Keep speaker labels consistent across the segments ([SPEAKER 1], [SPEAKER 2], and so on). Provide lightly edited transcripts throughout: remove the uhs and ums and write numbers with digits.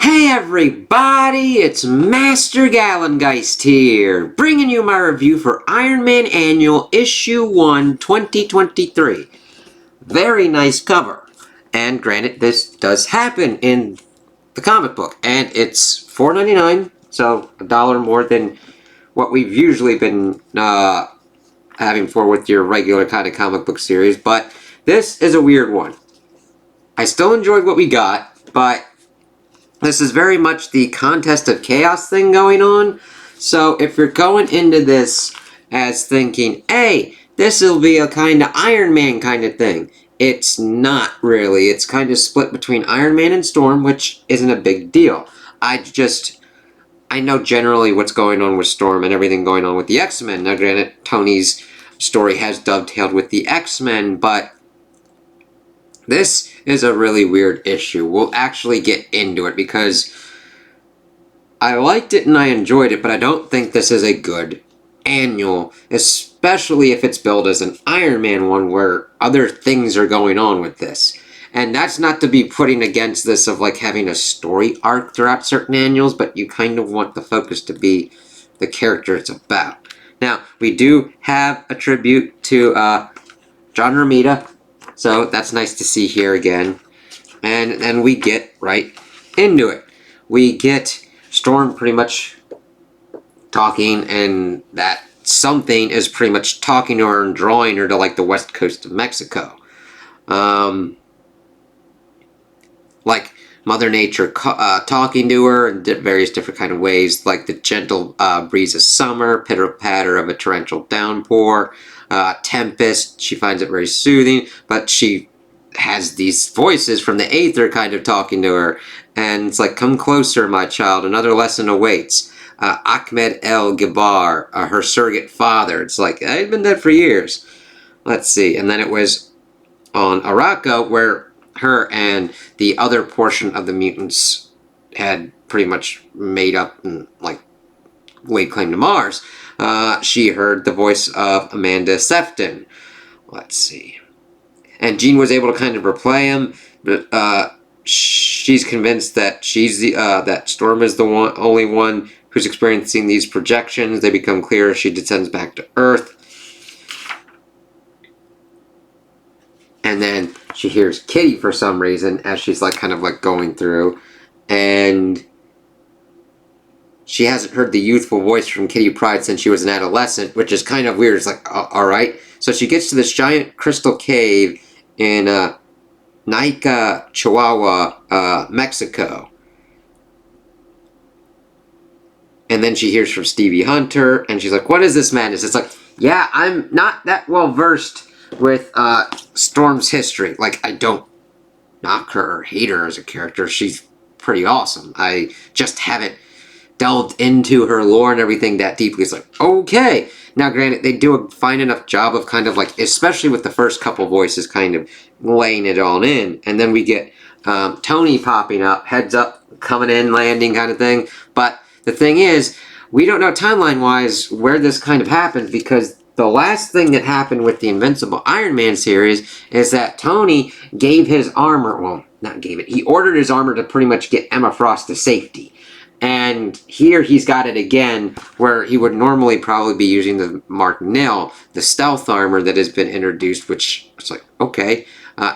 [SPEAKER 1] Hey everybody, it's Master Gallengeist here, bringing you my review for Iron Man Annual Issue 1, 2023. Very nice cover. And granted, this does happen in the comic book, and it's $4.99, so $1 more than what we've usually been having for with your regular kind of comic book series, but this is a weird one. I still enjoyed what we got, but this is very much the Contest of Chaos thing going on. So if you're going into this as thinking, hey, this will be a kind of Iron Man kind of thing, it's not really. It's kind of split between Iron Man and Storm, which isn't a big deal. I know generally what's going on with Storm and everything going on with the X-Men. Now granted, Tony's story has dovetailed with the X-Men, but this is a really weird issue. We'll actually get into it because I liked it and I enjoyed it, but I don't think this is a good annual, especially if it's billed as an Iron Man one where other things are going on with this. And that's not to be putting against this of like having a story arc throughout certain annuals, but you kind of want the focus to be the character it's about. Now, we do have a tribute to John Romita. So that's nice to see here again. And then we get right into it. We get Storm pretty much talking, and that something is pretty much talking to her and drawing her to like the west coast of Mexico. Like Mother Nature talking to her in various different kind of ways, like the gentle breeze of summer, pitter-patter of a torrential downpour, tempest. She finds it very soothing, but she has these voices from the aether kind of talking to her, and it's like, come closer, my child, another lesson awaits. Ahmed El Gibar, her surrogate father. It's like, I've been dead for years. Let's see. And then it was on Araco, where her and the other portion of the mutants had pretty much made up and like laid claim to Mars. She heard the voice of Amanda Sefton. Let's see. And Jean was able to kind of replay him, but she's convinced that that Storm is the only one who's experiencing these projections. They become clear as she descends back to Earth. And then she hears Kitty for some reason as she's like kind of like going through, and she hasn't heard the youthful voice from Kitty Pryde since she was an adolescent, which is kind of weird. It's like, all right. So she gets to this giant crystal cave in Naica, Chihuahua, Mexico. And then she hears from Stevie Hunter, and she's like, what is this madness? It's like, yeah, I'm not that well versed with Storm's history. Like, I don't knock her or hate her as a character. She's pretty awesome. I just haven't delved into her lore and everything that deeply. It's like, okay. Now, granted, they do a fine enough job of kind of like, especially with the first couple voices, kind of laying it all in. And then we get Tony popping up, heads up, coming in, landing kind of thing. But the thing is, we don't know timeline-wise where this kind of happened, because the last thing that happened with the Invincible Iron Man series is that Tony gave his armor, well, not gave it, he ordered his armor to pretty much get Emma Frost to safety. And here he's got it again, where he would normally probably be using the Mark Nil, the stealth armor that has been introduced, which it's like, okay.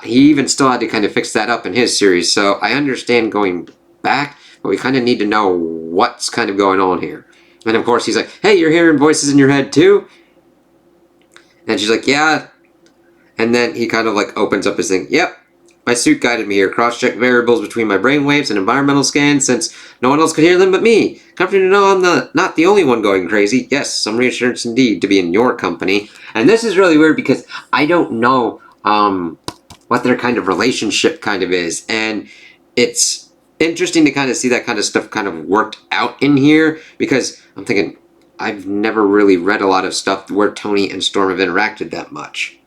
[SPEAKER 1] He even still had to kind of fix that up in his series, so I understand going back, but we kind of need to know what's kind of going on here. And of course he's like, hey, you're hearing voices in your head too? And she's like, yeah. And then he kind of like opens up his thing. Yep, my suit guided me here. Cross-check variables between my brainwaves and environmental scans since no one else could hear them but me. Comforting to know I'm not the only one going crazy. Yes, some reassurance indeed to be in your company. And this is really weird because I don't know what their kind of relationship kind of is. And it's interesting to kind of see that kind of stuff kind of worked out in here, because I'm thinking, I've never really read a lot of stuff where Tony and Storm have interacted that much.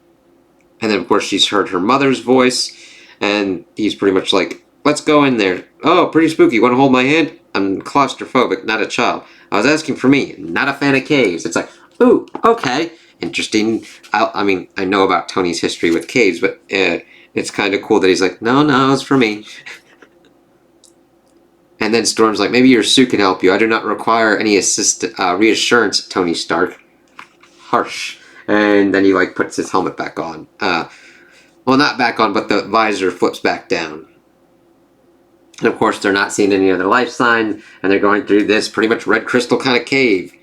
[SPEAKER 1] And then, of course, she's heard her mother's voice, and he's pretty much like, let's go in there. Oh, pretty spooky. Want to hold my hand? I'm claustrophobic, not a child. I was asking for me, not a fan of caves. It's like, ooh, okay. Interesting. I mean, I know about Tony's history with caves, but it's kind of cool that he's like, no, it's for me. And then Storm's like, maybe your suit can help you. I do not require any reassurance, Tony Stark. Harsh. And then he, like, puts his helmet back on. Well, not back on, but the visor flips back down. And, of course, they're not seeing any other life signs, and they're going through this pretty much red crystal kind of cave.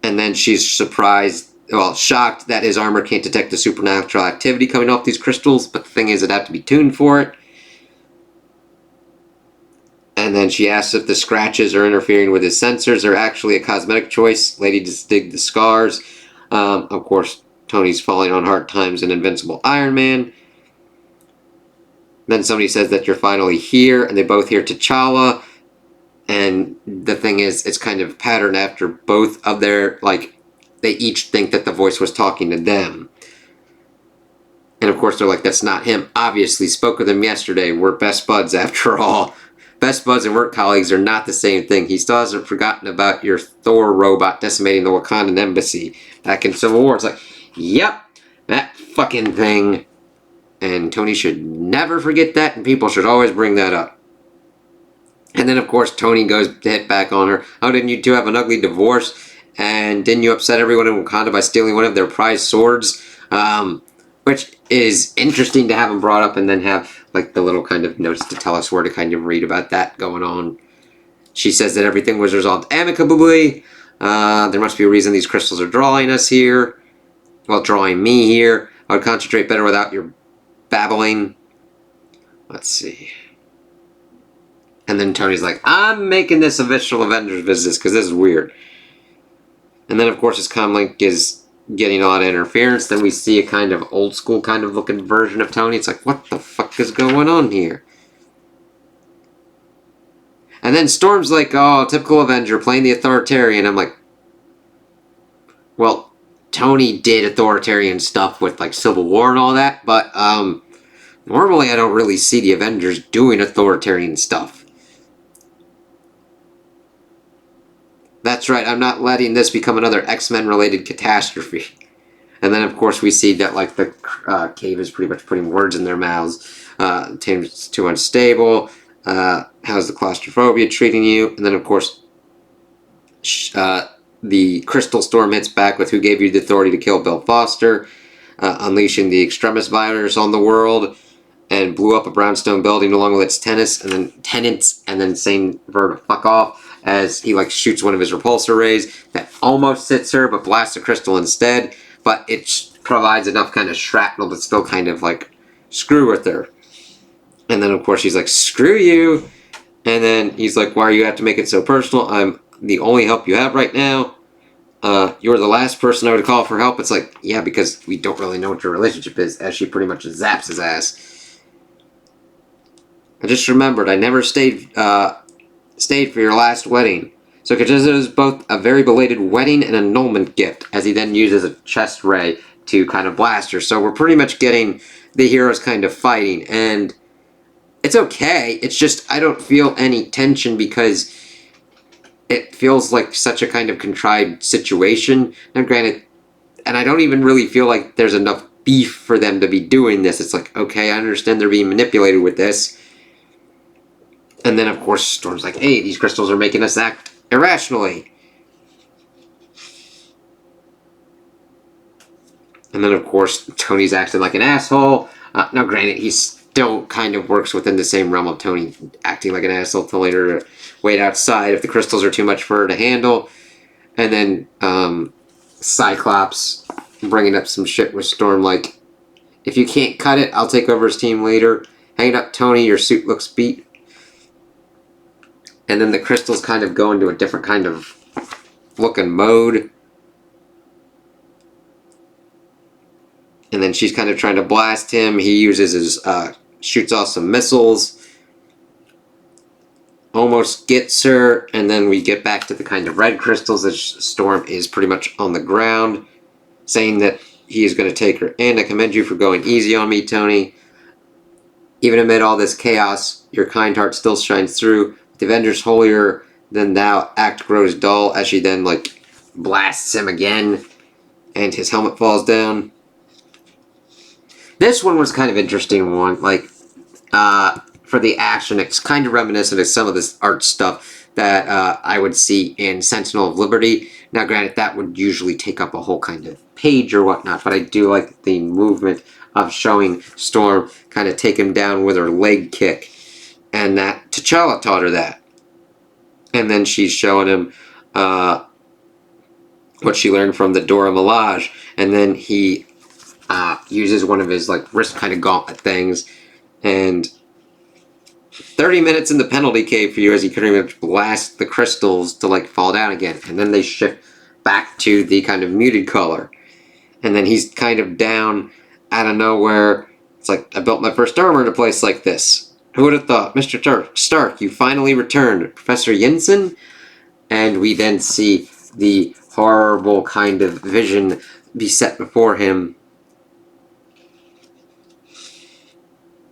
[SPEAKER 1] And then she's shocked that his armor can't detect the supernatural activity coming off these crystals, but the thing is, it'd have to be tuned for it. And then she asks if the scratches are interfering with his sensors or actually a cosmetic choice. Lady just dig the scars. Of course, Tony's falling on hard times and Invincible Iron Man. Then somebody says that you're finally here, and they both hear T'Challa. And the thing is, it's kind of patterned after both of their, like, they each think that the voice was talking to them. And of course, they're like, that's not him. Obviously, spoke with him yesterday. We're best buds after all. Best buds and work colleagues are not the same thing. He still hasn't forgotten about your Thor robot decimating the Wakandan embassy back in Civil War. It's like, yep, that fucking thing. And Tony should never forget that, and people should always bring that up. And then, of course, Tony goes to hit back on her. Oh, didn't you two have an ugly divorce? And didn't you upset everyone in Wakanda by stealing one of their prized swords? Which is interesting to have them brought up and then have, like, the little kind of notes to tell us where to kind of read about that going on. She says that everything was resolved amicably. There must be a reason these crystals are drawing us here. Well, drawing me here. I would concentrate better without your babbling. Let's see. And then Tony's like, I'm making this official Avengers business because this is weird. And then, of course, his comlink is getting a lot of interference. Then we see a kind of old school kind of looking version of Tony. It's like, what the fuck is going on here? And then Storm's like, oh, typical Avenger, playing the authoritarian. I'm like, well, Tony did authoritarian stuff with, like, Civil War and all that, but, normally I don't really see the Avengers doing authoritarian stuff. That's right, I'm not letting this become another X-Men related catastrophe. And then, of course, we see that, like, the cave is pretty much putting words in their mouths. It's too unstable. How's the claustrophobia treating you? And then, of course, the Crystal Storm hits back with who gave you the authority to kill Bill Foster, unleashing the extremist virus on the world, and blew up a brownstone building along with its tenants, and then saying for her to fuck off as he, like, shoots one of his repulsor rays that almost hits her but blasts the crystal instead, but it provides enough kind of shrapnel to still kind of, like, screw with her. And then, of course, she's like, screw you. And then he's like, why do you have to make it so personal? I'm the only help you have right now. You're the last person I would call for help. It's like, yeah, because we don't really know what your relationship is, as she pretty much zaps his ass. I just remembered I never stayed for your last wedding. So considers both a very belated wedding and annulment gift, as he then uses a chest ray to kind of blast her. So we're pretty much getting the heroes kind of fighting, and it's okay. It's just I don't feel any tension because it feels like such a kind of contrived situation. Now, granted, and I don't even really feel like there's enough beef for them to be doing this. It's like, okay, I understand they're being manipulated with this. And then, of course, Storm's like, hey, these crystals are making us act irrationally. And then, of course, Tony's acting like an asshole. Now, granted, he still kind of works within the same realm of Tony acting like an asshole, telling her to wait outside if the crystals are too much for her to handle. And then Cyclops bringing up some shit with Storm like, if you can't cut it, I'll take over as team leader. Hang it up, Tony, your suit looks beat. And then the crystals kind of go into a different kind of looking mode. And then she's kind of trying to blast him. He uses his, shoots off some missiles. Almost gets her. And then we get back to the kind of red crystals as Storm is pretty much on the ground, saying that he is going to take her in. I commend you for going easy on me, Tony. Even amid all this chaos, your kind heart still shines through. The Avengers holier than thou act grows dull, as she then, like, blasts him again, and his helmet falls down. This one was kind of interesting one. Like, for the action. It's kind of reminiscent of some of this art stuff that I would see in Sentinel of Liberty. Now, granted, that would usually take up a whole kind of page or whatnot, but I do like the movement of showing Storm kind of take him down with her leg kick, and that T'Challa taught her that. And then she's showing him what she learned from the Dora Milaje, and then he uses one of his like wrist kind of gauntlet things, and 30 minutes in the penalty cave for you as he pretty much blasts the crystals to like fall down again, and then they shift back to the kind of muted color, and then he's kind of down out of nowhere. It's like, I built my first armor in a place like this. Who would have thought? Mr. Stark, you finally returned. Professor Yinsen? And we then see the horrible kind of vision be set before him.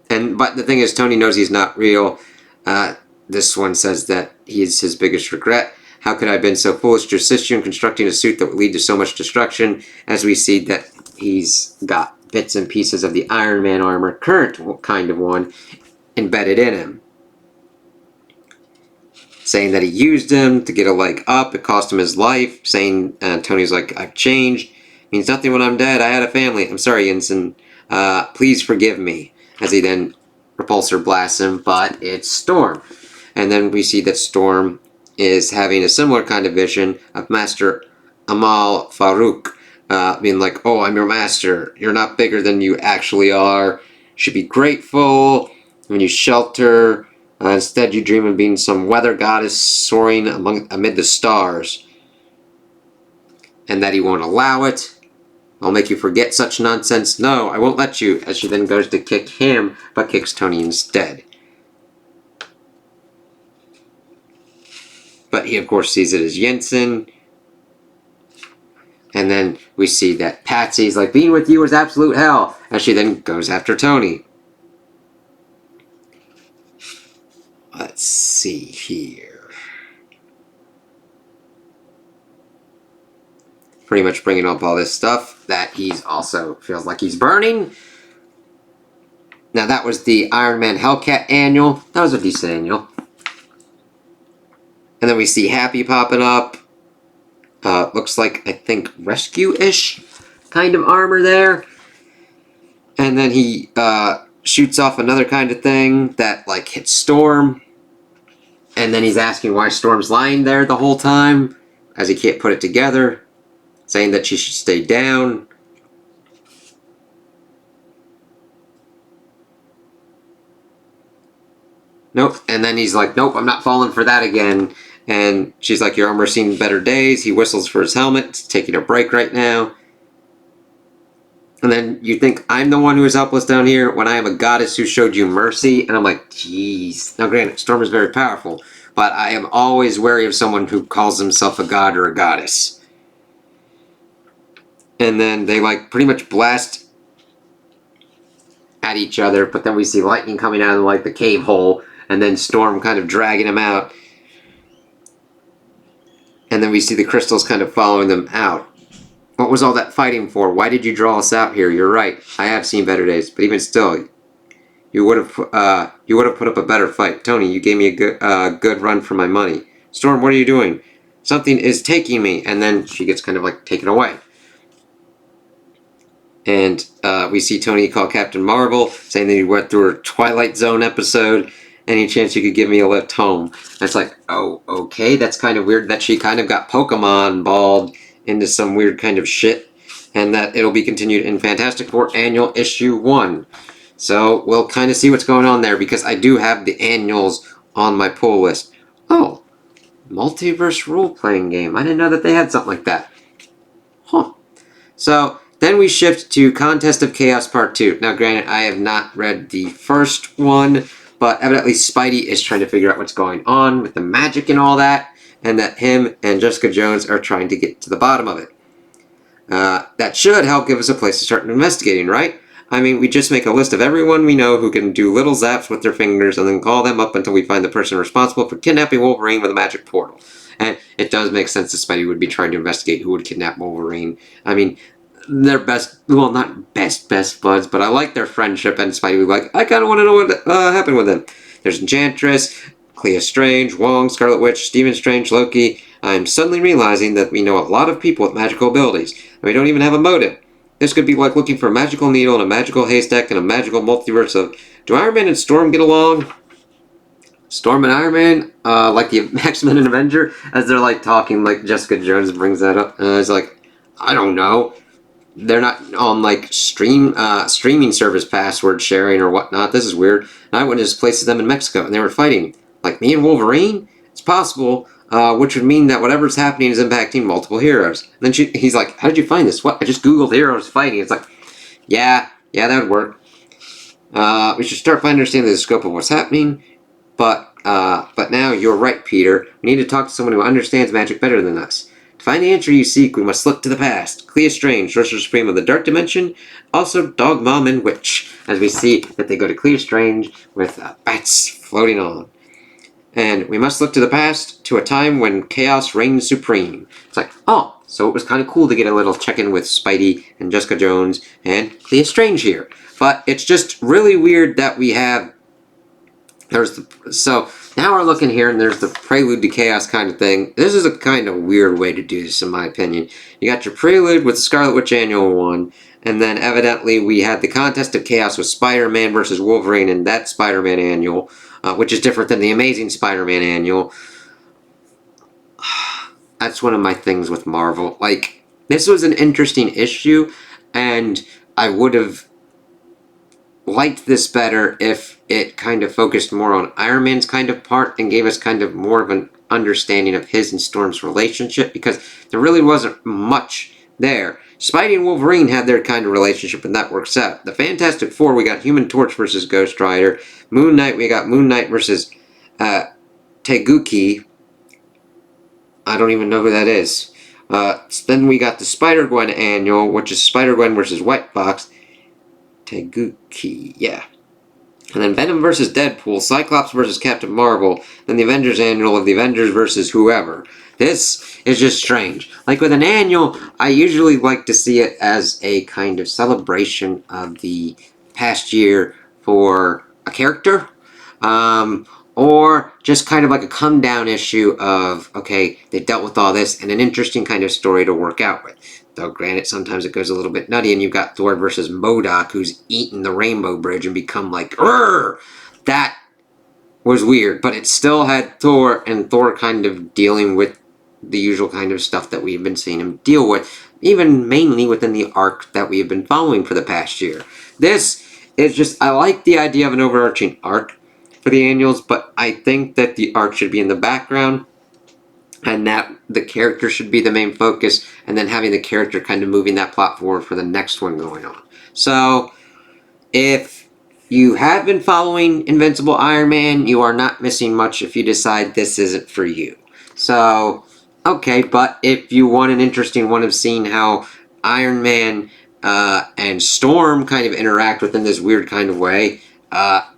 [SPEAKER 1] But the thing is, Tony knows he's not real. This one says that he's his biggest regret. How could I have been so foolish to assist you in constructing a suit that would lead to so much destruction? As we see that he's got bits and pieces of the Iron Man armor, current kind of one, embedded in him. Saying that he used him to get a leg up, it cost him his life. Saying, Tony's like, I've changed. Means nothing when I'm dead. I had a family. I'm sorry, Yinsen. Please forgive me. As he then repulsor blasts him, but it's Storm. And then we see that Storm is having a similar kind of vision of Master Amal Farouk, being like, oh, I'm your master. You're not bigger than you actually are. You should be grateful when you shelter. Instead, you dream of being some weather goddess soaring amid the stars. And that he won't allow it. I'll make you forget such nonsense. No, I won't let you. As she then goes to kick him, but kicks Tony instead. But he, of course, sees it as Yinsen. And then we see that Patsy's like, being with you is absolute hell. As she then goes after Tony. Let's see here. Pretty much bringing up all this stuff that he's also feels like he's burning. Now that was the Iron Man Hellcat annual. That was a decent annual. And then we see Happy popping up. Looks like, I think, rescue-ish kind of armor there. And then he shoots off another kind of thing that like hits Storm. And then he's asking why Storm's lying there the whole time, as he can't put it together, saying that she should stay down. Nope. And then he's like, nope, I'm not falling for that again. And she's like, your armor's seen better days. He whistles for his helmet. It's taking a break right now. And then you think I'm the one who is helpless down here when I am a goddess who showed you mercy. And I'm like, jeez. Now granted, Storm is very powerful, but I am always wary of someone who calls himself a god or a goddess. And then they like pretty much blast at each other, but then we see lightning coming out of like the cave hole, and then Storm kind of dragging him out. And then we see the crystals kind of following them out. What was all that fighting for? Why did you draw us out here? You're right. I have seen better days, but even still, you would have put up a better fight. Tony, you gave me a good run for my money. Storm, what are you doing? Something is taking me. And then she gets kind of like taken away. And we see Tony call Captain Marvel, saying that he went through a Twilight Zone episode. Any chance you could give me a lift home? And it's like, oh, okay. That's kind of weird that she kind of got Pokemon balled into some weird kind of shit. And that it'll be continued in Fantastic Four Annual Issue 1. So we'll kind of see what's going on there, because I do have the annuals on my pull list. Oh, multiverse role-playing game. I didn't know that they had something like that. Huh. So then we shift to Contest of Chaos Part 2. Now granted, I have not read the first one, but evidently Spidey is trying to figure out what's going on with the magic and all that, and that him and Jessica Jones are trying to get to the bottom of it. That should help give us a place to start investigating, right? I mean, we just make a list of everyone we know who can do little zaps with their fingers and then call them up until we find the person responsible for kidnapping Wolverine with a magic portal. And it does make sense that Spidey would be trying to investigate who would kidnap Wolverine. I mean, they're best, well, not best buds, but I like their friendship, and Spidey would be like, I kind of want to know what happened with him. There's Enchantress, Clea Strange, Wong, Scarlet Witch, Stephen Strange, Loki. I'm suddenly realizing that we know a lot of people with magical abilities, and we don't even have a motive. This could be like looking for a magical needle in a magical haystack in a magical multiverse of, do Iron Man and Storm get along? Storm and Iron Man, like the X-Men and Avenger, as they're like talking, like Jessica Jones brings that up. It's like, I don't know. They're not on like streaming service password sharing or whatnot. This is weird. An eyewitness places them in Mexico, and they were fighting. Like me and Wolverine? It's possible, which would mean that whatever's happening is impacting multiple heroes. And then he's like, how did you find this? What? I just googled heroes fighting. It's like, yeah, that would work. We should start by understanding the scope of what's happening. But now you're right, Peter. We need to talk to someone who understands magic better than us. To find the answer you seek, we must look to the past. Clea Strange, Sorcerer Supreme of the Dark Dimension, also Dog Mom and Witch, as we see that they go to Clea Strange with bats floating on. And we must look to the past, to a time when chaos reigned supreme. It's like, oh, so it was kind of cool to get a little check-in with Spidey and Jessica Jones and Clea Strange here. But it's just really weird that we have... So now we're looking here, and there's the prelude to chaos kind of thing. This is a kind of weird way to do this, in my opinion. You got your prelude with the Scarlet Witch Annual 1, and then evidently we had the Contest of Chaos with Spider-Man versus Wolverine in that Spider-Man Annual, which is different than the Amazing Spider-Man Annual. That's one of my things with Marvel. Like, this was an interesting issue, and I would have liked this better if it kind of focused more on Iron Man's kind of part and gave us kind of more of an understanding of his and Storm's relationship, because there really wasn't much there. Spidey and Wolverine had their kind of relationship, and that works out. The Fantastic Four, we got Human Torch versus Ghost Rider. Moon Knight, we got Moon Knight versus Teguki. I don't even know who that is. Then we got the Spider-Gwen Annual, which is Spider-Gwen versus White Fox. Teguki, yeah. And then Venom versus Deadpool, Cyclops versus Captain Marvel, then the Avengers Annual of the Avengers versus whoever. This is just strange. Like with an annual, I usually like to see it as a kind of celebration of the past year for a character. Or just kind of like a come-down issue of, okay, they dealt with all this, and an interesting kind of story to work out with. Though, granted, sometimes it goes a little bit nutty, and you've got Thor versus MODOK, who's eaten the Rainbow Bridge and become like, Rrr! That was weird, but it still had Thor, and Thor kind of dealing with the usual kind of stuff that we've been seeing him deal with, even mainly within the arc that we've been following for the past year. This is just, I like the idea of an overarching arc for the annuals, but I think that the arc should be in the background, and that the character should be the main focus, and then having the character kind of moving that plot forward for the next one going on. So, if you have been following Invincible Iron Man, you are not missing much if you decide this isn't for you. So, okay, but if you want an interesting one of seeing how Iron Man and Storm kind of interact within this weird kind of way,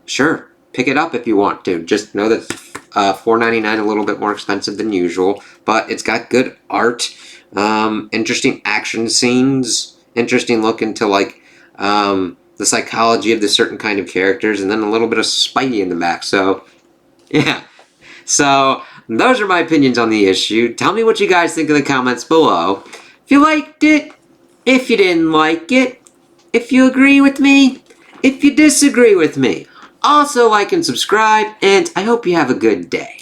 [SPEAKER 1] sure. Pick it up if you want to. Just know that $4.99, a little bit more expensive than usual, but it's got good art, interesting action scenes, interesting look into like the psychology of the certain kind of characters, and then a little bit of Spidey in the back. So, yeah. So, those are my opinions on the issue. Tell me what you guys think in the comments below. If you liked it, if you didn't like it, if you agree with me, if you disagree with me. Also like and subscribe, and I hope you have a good day.